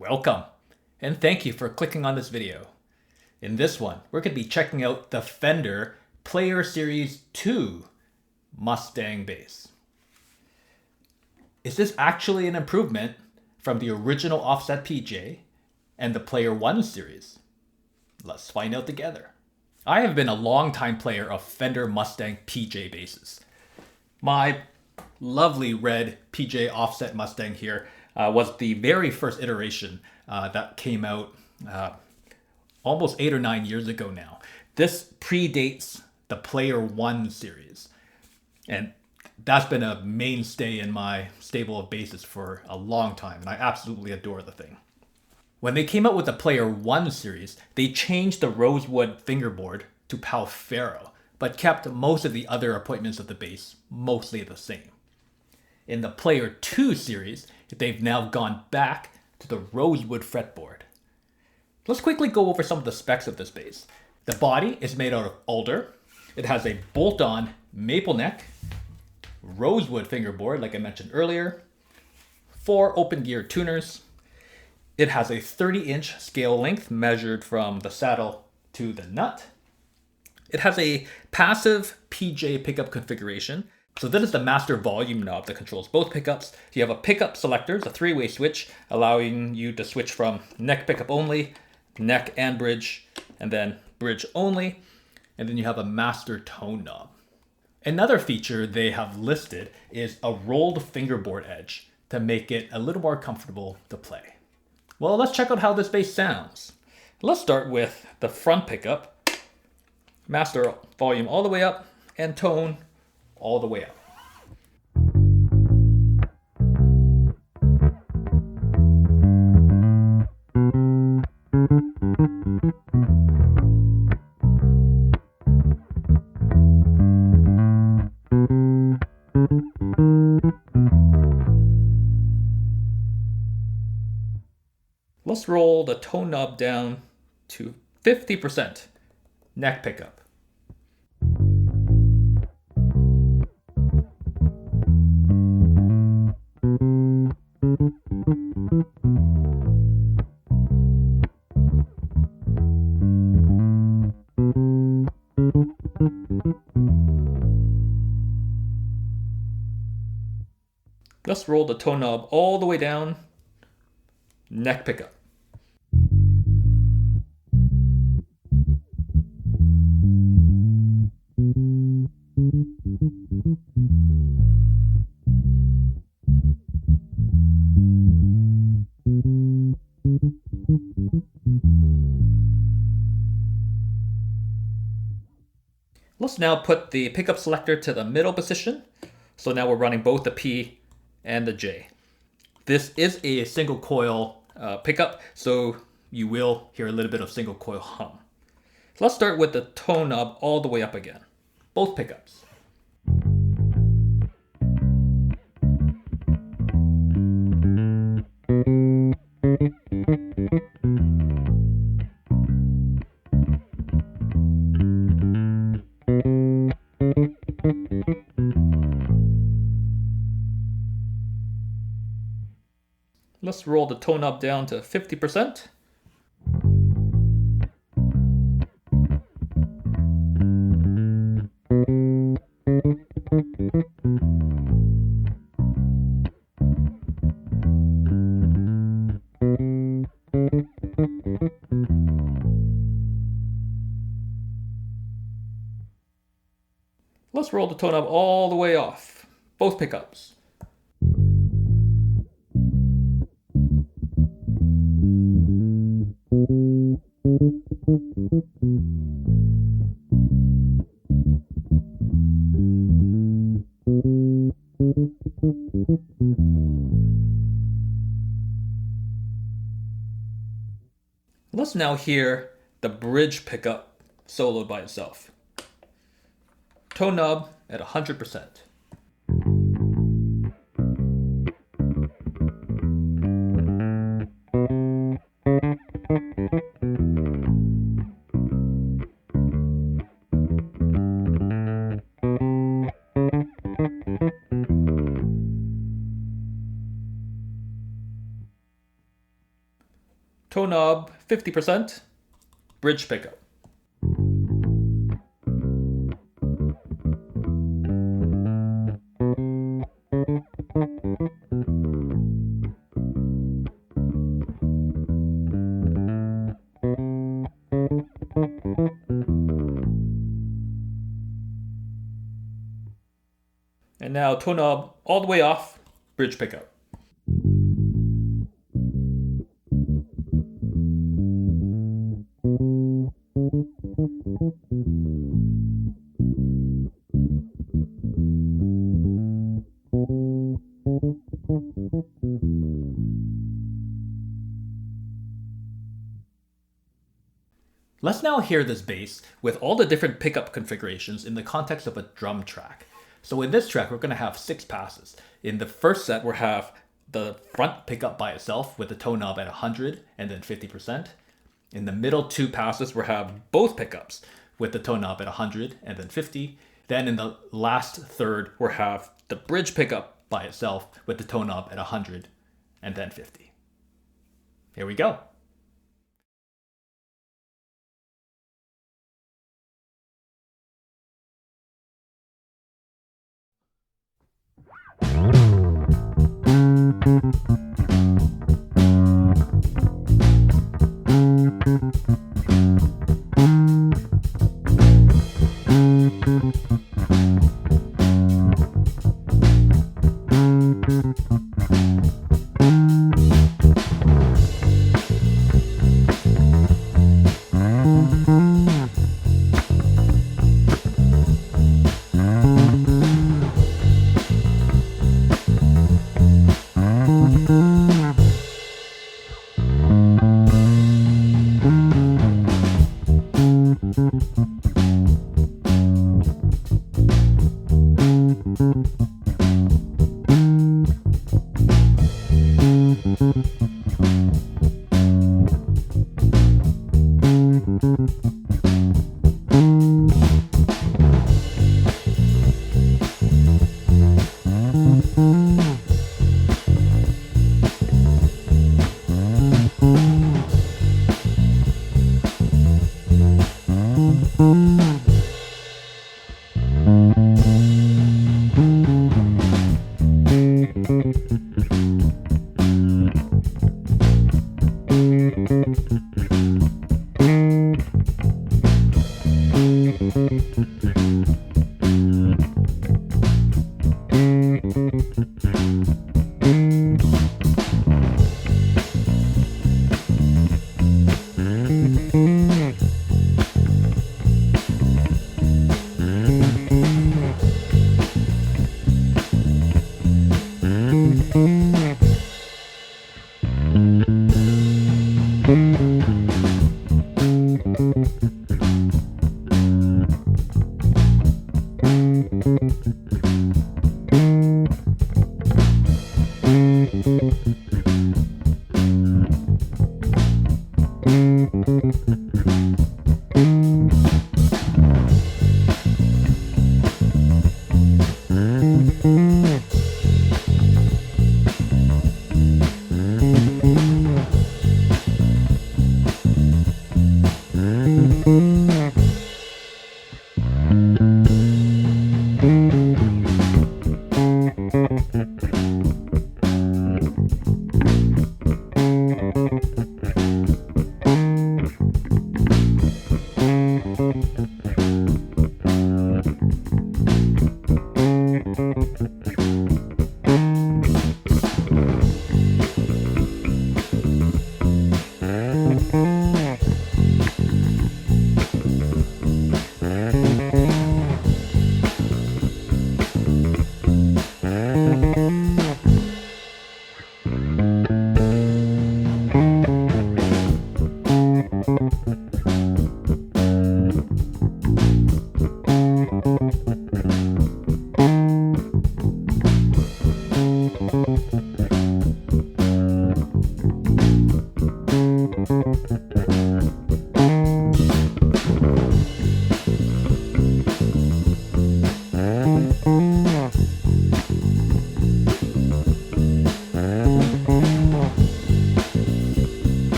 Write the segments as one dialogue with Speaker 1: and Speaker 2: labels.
Speaker 1: Welcome, and thank you for clicking on this video. In this one, we're going to be checking out the Fender Player Series 2 Mustang bass. Is this actually an improvement from the original offset PJ and the Player 1 series? Let's find out together. I have been a longtime player of Fender Mustang PJ basses. My lovely red PJ offset Mustang here was the very first iteration that came out almost 8 or 9 years ago now. This predates the Player 1 series, and that's been a mainstay in my stable of basses for a long time, and I absolutely adore the thing. When they came out with the Player 1 series, they changed the rosewood fingerboard to Palfaro, but kept most of the other appointments of the bass mostly the same. In the Player 2 series, they've now gone back to the rosewood fretboard. Let's quickly go over some of the specs of this bass. The body is made out of alder. It has a bolt-on maple neck, rosewood fingerboard like I mentioned earlier, 4 open gear tuners. It has a 30-inch scale length measured from the saddle to the nut. It has a passive PJ pickup configuration. So this is the master volume knob that controls both pickups. You have a pickup selector, it's a 3-way switch, allowing you to switch from neck pickup only, neck and bridge, and then bridge only. And then you have a master tone knob. Another feature they have listed is a rolled fingerboard edge to make it a little more comfortable to play. Well, let's check out how this bass sounds. Let's start with the front pickup. Master volume all the way up and tone all the way up. Let's roll the tone knob down to 50%. Neck pickup. Let's roll the tone knob all the way down. Neck pickup. Let's now put the pickup selector to the middle position. So now we're running both the P and the J. This is a single coil pickup, so you will hear a little bit of single coil hum. So let's start with the tone knob all the way up again. Both pickups. Let's roll the tone knob down to 50%. Let's roll the tone knob all the way off, both pickups. Let's now hear the bridge pickup soloed by itself. Tone knob at 100%. Toe knob 50%, bridge pickup. And now toe knob all the way off, bridge pickup. Let's now hear this bass with all the different pickup configurations in the context of a drum track. So in this track, we're going to have 6 passes. In the first set, we'll have the front pickup by itself with the toe knob at 100 and then 50%. In the middle 2 passes, we'll have both pickups with the toe knob at 100 and then 50. Then in the last third, we'll have the bridge pickup by itself with the toe knob at 100 and then 50. Here we go.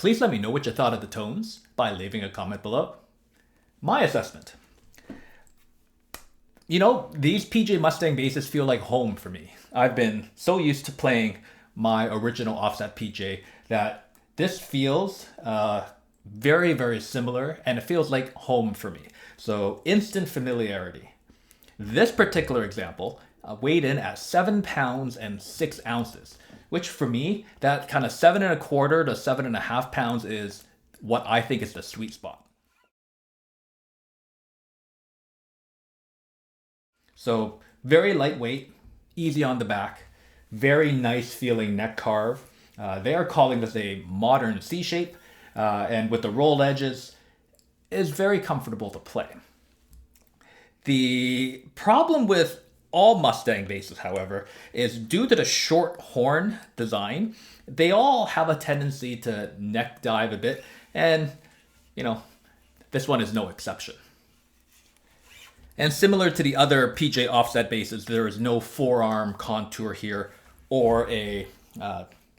Speaker 1: Please let me know what you thought of the tones by leaving a comment below. My assessment. You know, these PJ Mustang basses feel like home for me. I've been so used to playing my original offset PJ that this feels very, very similar, and it feels like home for me. So instant familiarity. This particular example weighed in at 7 pounds and 6 ounces, which for me, that kind of 7¼ to 7½ pounds is what I think is the sweet spot. So very lightweight, easy on the back, very nice feeling neck carve. They are calling this a modern C shape, and with the rolled edges, is very comfortable to play. The problem with all Mustang basses, however, is due to the short horn design, they all have a tendency to neck dive a bit, and you know, this one is no exception. And similar to the other PJ offset basses, there is no forearm contour here or a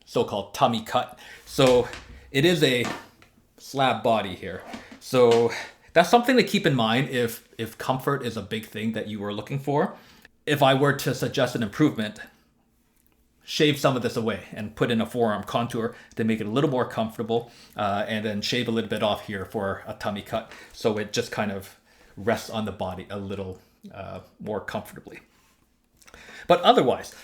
Speaker 1: so-called tummy cut. So it is a slab body here. So that's something to keep in mind if comfort is a big thing that you were looking for. If I were to suggest an improvement, shave some of this away and put in a forearm contour to make it a little more comfortable, and then shave a little bit off here for a tummy cut so it just kind of rests on the body a little more comfortably. But otherwise,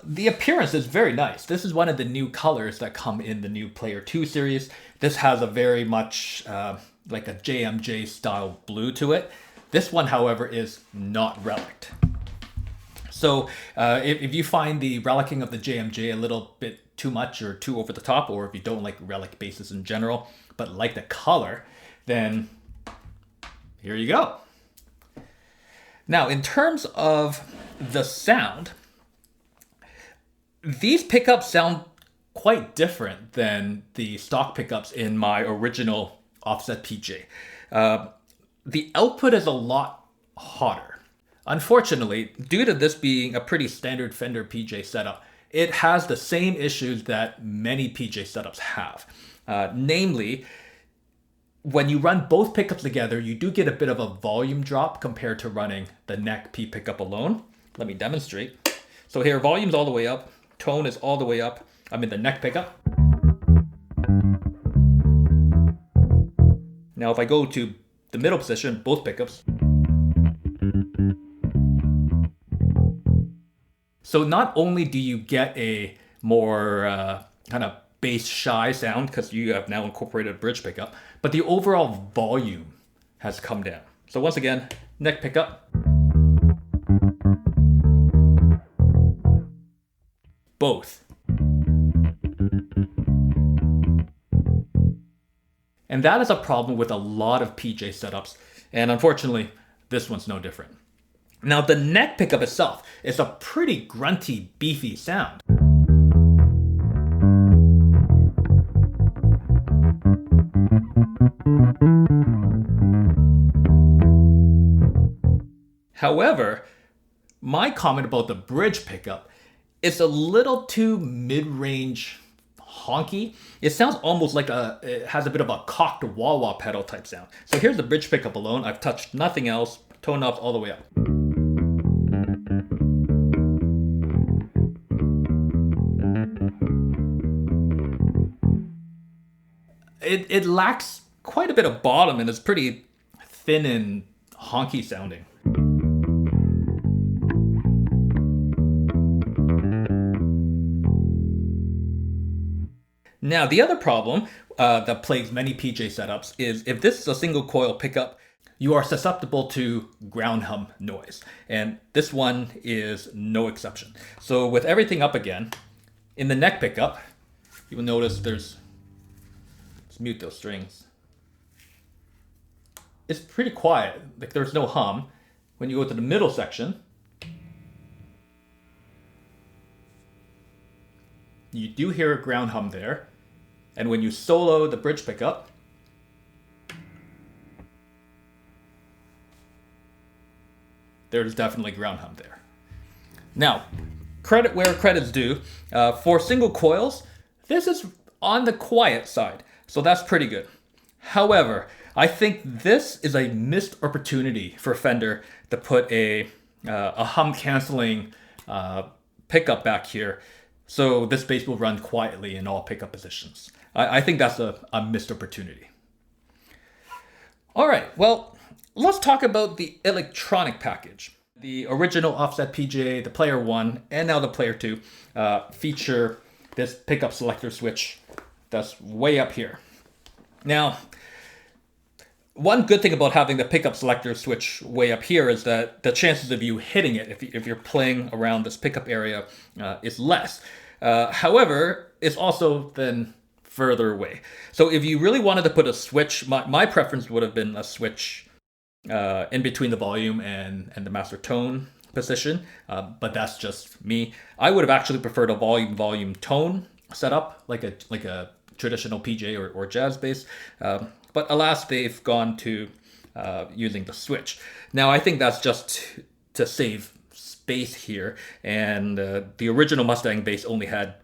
Speaker 1: the appearance is very nice. This is one of the new colors that come in the new Player 2 series. This has a very much like a JMJ style blue to it. This one, however, is not relicked. So if you find the relicking of the JMJ a little bit too much or too over the top, or if you don't like relic basses in general, but like the color, then here you go. Now, in terms of the sound, these pickups sound quite different than the stock pickups in my original offset PJ. The output is a lot hotter. Unfortunately, due to this being a pretty standard Fender PJ setup, it has the same issues that many PJ setups have. Namely, when you run both pickups together, you do get a bit of a volume drop compared to running the neck P pickup alone. Let me demonstrate. So here, volume's all the way up, tone is all the way up. I'm in the neck pickup. Now if I go to the middle position, both pickups. So not only do you get a more kind of bass shy sound because you have now incorporated a bridge pickup, but the overall volume has come down. So once again, neck pickup. Both. And that is a problem with a lot of PJ setups, and unfortunately, this one's no different. Now the neck pickup itself is a pretty grunty, beefy sound. However, my comment about the bridge pickup is a little too mid-range honky. It sounds almost like it has a bit of a cocked wah-wah pedal type sound. So here's the bridge pickup alone. I've touched nothing else, tone knobs all the way up. It lacks quite a bit of bottom and is pretty thin and honky sounding. Now, the other problem that plagues many PJ setups is if this is a single coil pickup, you are susceptible to ground hum noise. And this one is no exception. So with everything up again, in the neck pickup, you will notice let's mute those strings. It's pretty quiet, like there's no hum. When you go to the middle section, you do hear a ground hum there. And when you solo the bridge pickup, there's definitely ground hum there. Now, credit where credit's due. For single coils, this is on the quiet side. So that's pretty good. However, I think this is a missed opportunity for Fender to put a hum canceling pickup back here, so this bass will run quietly in all pickup positions. I think that's a missed opportunity. All right, well, let's talk about the electronic package. The original offset PJ, the Player 1, and now the Player 2 feature this pickup selector switch that's way up here. Now, one good thing about having the pickup selector switch way up here is that the chances of you hitting it if you're playing around this pickup area is less. However, it's also then further away. So if you really wanted to put a switch, my preference would have been a switch in between the volume and the master tone position, but that's just me. I would have actually preferred a volume tone setup like a traditional PJ or jazz bass, but alas, they've gone to using the switch. Now I think that's just to save space here, and the original Mustang bass only had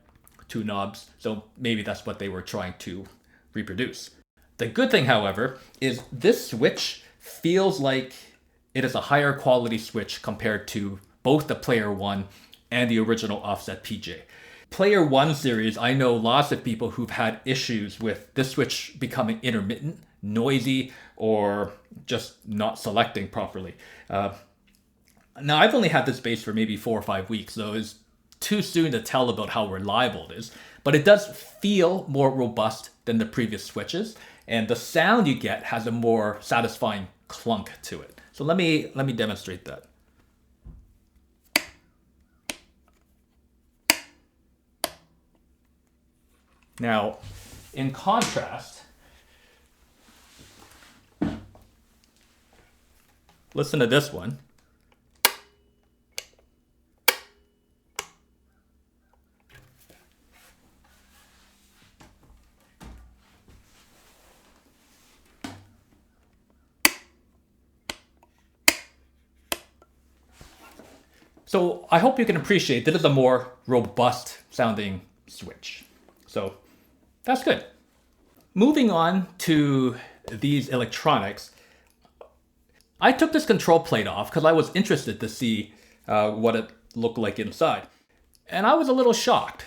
Speaker 1: 2 knobs, so maybe that's what they were trying to reproduce. The good thing, however, is this switch feels like it is a higher quality switch compared to both the Player 1 and the original offset PJ. Player 1 series, I know lots of people who've had issues with this switch becoming intermittent, noisy, or just not selecting properly. Now, I've only had this bass for maybe 4 or 5 weeks, so it's too soon to tell about how reliable it is, but it does feel more robust than the previous switches, and the sound you get has a more satisfying clunk to it. So let me demonstrate that. Now, in contrast, listen to this one. So I hope you can appreciate this is a more robust sounding switch. So that's good. Moving on to these electronics, I took this control plate off because I was interested to see what it looked like inside. And I was a little shocked.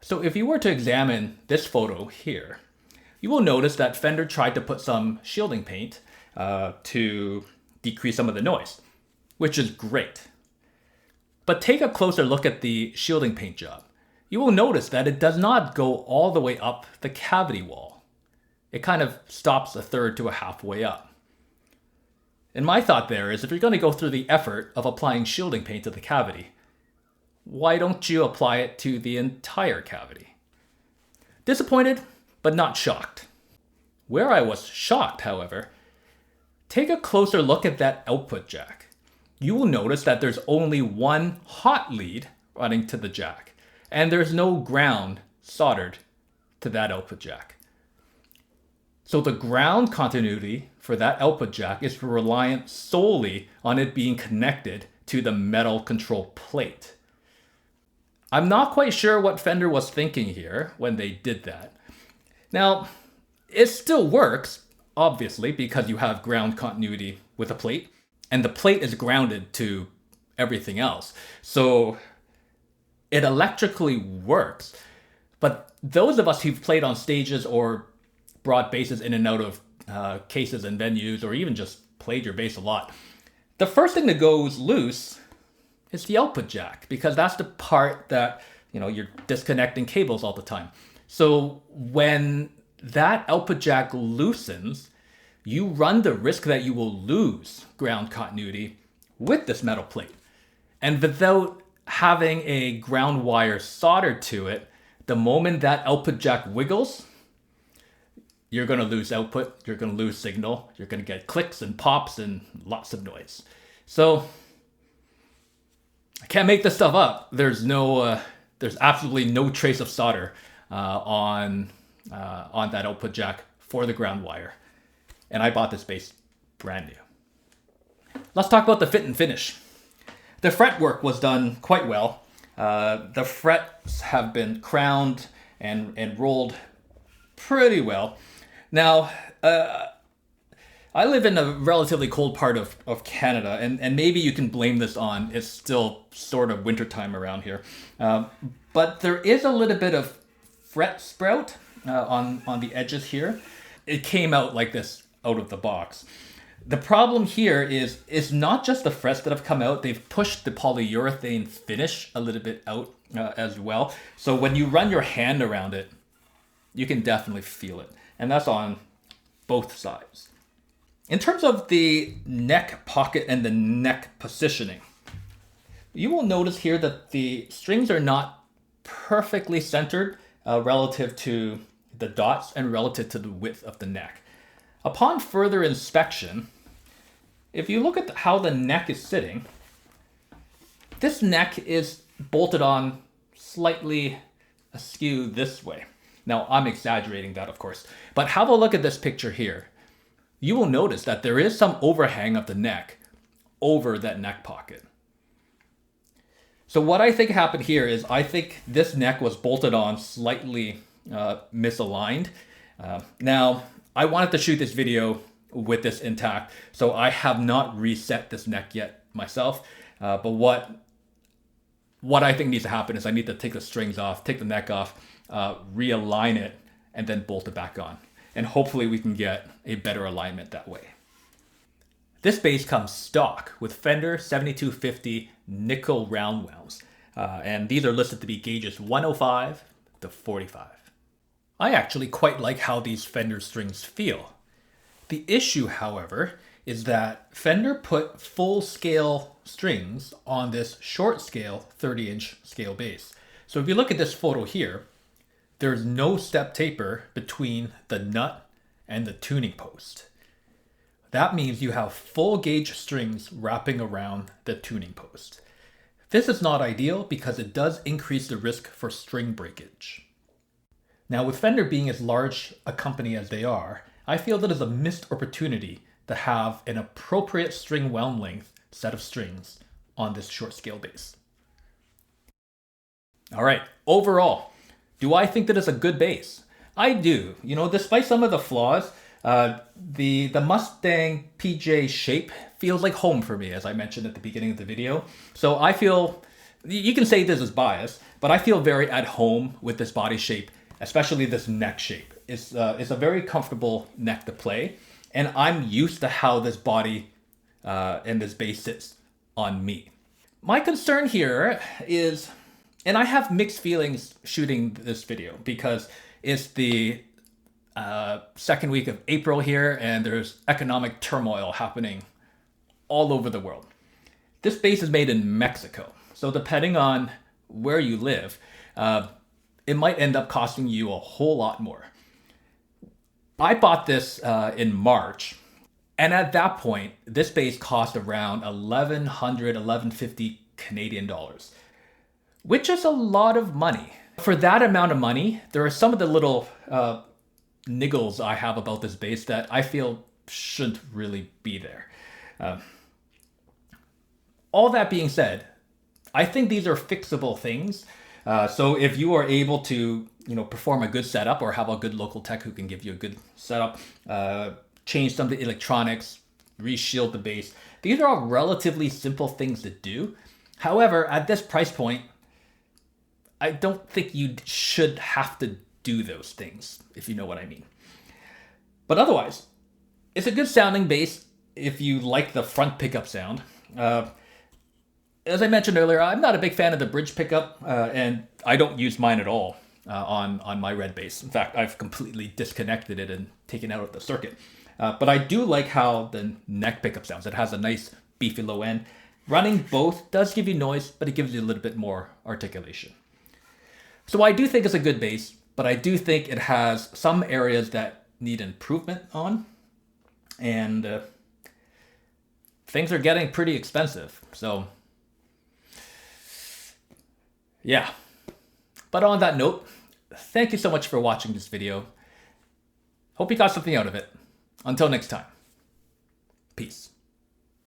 Speaker 1: So if you were to examine this photo here, you will notice that Fender tried to put some shielding paint to decrease some of the noise, which is great. But take a closer look at the shielding paint job. You will notice that it does not go all the way up the cavity wall. It kind of stops a third to a halfway up. And my thought there is, if you're going to go through the effort of applying shielding paint to the cavity, why don't you apply it to the entire cavity? Disappointed, but not shocked. Where I was shocked, however, take a closer look at that output jack. You will notice that there's only one hot lead running to the jack, and there's no ground soldered to that output jack. So the ground continuity for that output jack is reliant solely on it being connected to the metal control plate. I'm not quite sure what Fender was thinking here when they did that. Now, it still works, obviously, because you have ground continuity with a plate, and the plate is grounded to everything else. So it electrically works. But those of us who've played on stages or brought basses in and out of cases and venues, or even just played your bass a lot, the first thing that goes loose is the output jack, because that's the part that, you're disconnecting cables all the time. So when that output jack loosens, you run the risk that you will lose ground continuity with this metal plate. And without having a ground wire soldered to it, the moment that output jack wiggles, you're going to lose output, you're going to lose signal, you're going to get clicks and pops and lots of noise. So I can't make this stuff up. There's absolutely no trace of solder on that output jack for the ground wire. And I bought this bass brand new. Let's talk about the fit and finish. The fretwork was done quite well. The frets have been crowned and rolled pretty well. Now, I live in a relatively cold part of Canada, and maybe you can blame this on it's still sort of wintertime around here. But there is a little bit of fret sprout on the edges here. It came out like this out of the box. The problem here is it's not just the frets that have come out. They've pushed the polyurethane finish a little bit out as well. So when you run your hand around it, you can definitely feel it. And that's on both sides. In terms of the neck pocket and the neck positioning, you will notice here that the strings are not perfectly centered relative to the dots and relative to the width of the neck. Upon further inspection, if you look at how the neck is sitting, this neck is bolted on slightly askew this way. Now, I'm exaggerating that, of course, but have a look at this picture here. You will notice that there is some overhang of the neck over that neck pocket. So what I think happened here is I think this neck was bolted on slightly misaligned. Now, I wanted to shoot this video with this intact, so I have not reset this neck yet myself. But what I think needs to happen is I need to take the strings off, take the neck off, realign it, and then bolt it back on. And hopefully we can get a better alignment that way. This bass comes stock with Fender 7250 nickel round wounds. And these are listed to be gauges 105 to 45. I actually quite like how these Fender strings feel. The issue, however, is that Fender put full scale strings on this short scale 30-inch scale bass. So if you look at this photo here, there's no step taper between the nut and the tuning post. That means you have full gauge strings wrapping around the tuning post. This is not ideal because it does increase the risk for string breakage. Now, with Fender being as large a company as they are, I feel that is a missed opportunity to have an appropriate string wound length set of strings on this short scale bass. All right, overall, do I think that it's a good bass? I do. You know, despite some of the flaws, the Mustang PJ shape feels like home for me, as I mentioned at the beginning of the video. So I feel, you can say this is biased, but I feel very at home with this body shape, especially this neck shape. It's a very comfortable neck to play, and I'm used to how this body and this bass sits on me. My concern here is, and I have mixed feelings shooting this video because it's the second week of April here and there's economic turmoil happening all over the world. This bass is made in Mexico. So depending on where you live, it might end up costing you a whole lot more. I bought this in March, and at that point, this bass cost around $1,100, $1,150 Canadian dollars, which is a lot of money. For that amount of money, there are some of the little niggles I have about this bass that I feel shouldn't really be there. All that being said, I think these are fixable things. So if you are able to, perform a good setup or have a good local tech who can give you a good setup, change some of the electronics, reshield the bass, these are all relatively simple things to do. However, at this price point, I don't think you should have to do those things, if you know what I mean. But otherwise, it's a good sounding bass if you like the front pickup sound. As I mentioned earlier, I'm not a big fan of the bridge pickup, and I don't use mine at all on my red bass. In fact, I've completely disconnected it and taken it out of the circuit. But I do like how the neck pickup sounds. It has a nice beefy low end. Running both does give you noise, but it gives you a little bit more articulation. So I do think it's a good bass, but I do think it has some areas that need improvement on. And things are getting pretty expensive. So yeah. But on that note, thank you so much for watching this video. Hope you got something out of it. Until next time. Peace.